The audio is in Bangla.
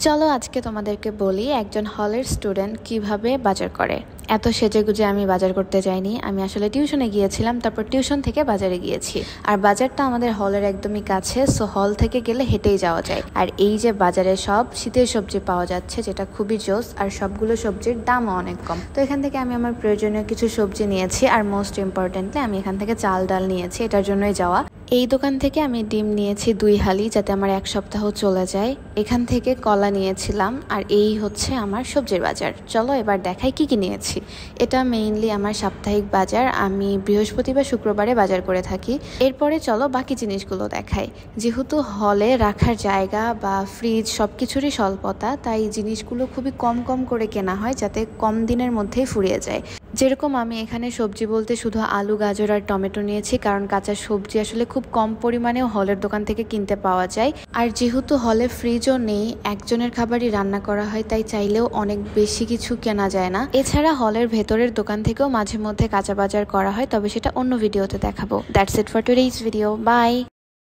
চলো আজকে তোমাদেরকে বলি একজন হলের স্টুডেন্ট কিভাবে বাজার করে। এত সেজেগুজে আমি বাজার করতে যাইনি, আমি আসলে টিউশনে গিয়েছিলাম, তারপর টিউশন থেকে বাজারে গিয়েছি। আর বাজারটা আমাদের হলের একদমই কাছে, সো হল থেকে গেলে হেঁটেই যাওয়া যায়। আর এই যে বাজারে সব শীতের সবজি পাওয়া যাচ্ছে, যেটা খুবই জোস, আর সবগুলো সবজির দামও অনেক কম। তো এখান থেকে আমি আমার প্রয়োজনীয় কিছু সবজি নিয়েছি, আর মোস্ট ইম্পর্টেন্টলি আমি এখান থেকে চাল ডাল নিয়েছি, এটার জন্যই যাওয়া। এই দোকান থেকে আমি ডিম নিয়েছি 2 হালি, যাতে আমার 1 সপ্তাহ চলে যায়। এখান থেকে কলা নিয়েছিলাম। আর এই হচ্ছে আমার সবজির বাজার। চলো এবার দেখাই কি কি নিয়েছি। এটা মেইনলি আমার সাপ্তাহিক বাজার, আমি বৃহস্পতিবার শুক্রবারে বাজার করে থাকি। এরপরে চলো বাকি জিনিসগুলো দেখাই। যেহেতু হলে রাখার জায়গা বা ফ্রিজ সবকিছুরই স্বল্পতা, তাই জিনিসগুলো খুবই কম কম করে কেনা হয়, যাতে কম দিনের মধ্যেই ফুরিয়ে যায়। যেরকম আমি এখানে সবজি বলতে শুধু আলু, গাজর আর টমেটো নিয়েছি, কারণ কাঁচা সবজি আসলে খুব কম পরিমাণেও হলের দোকান থেকে কিনতে পাওয়া যায়। আর যেহেতু হলে ফ্রিজও নেই, একজনের খাবারই রান্না করা হয়, তাই চাইলেও অনেক বেশি কিছু কেনা যায় না। এছাড়া হলের ভেতরের দোকান থেকেও মাঝে মধ্যে কাঁচা বাজার করা হয়, তবে সেটা অন্য ভিডিওতে দেখাবো। That's it for today's video. By.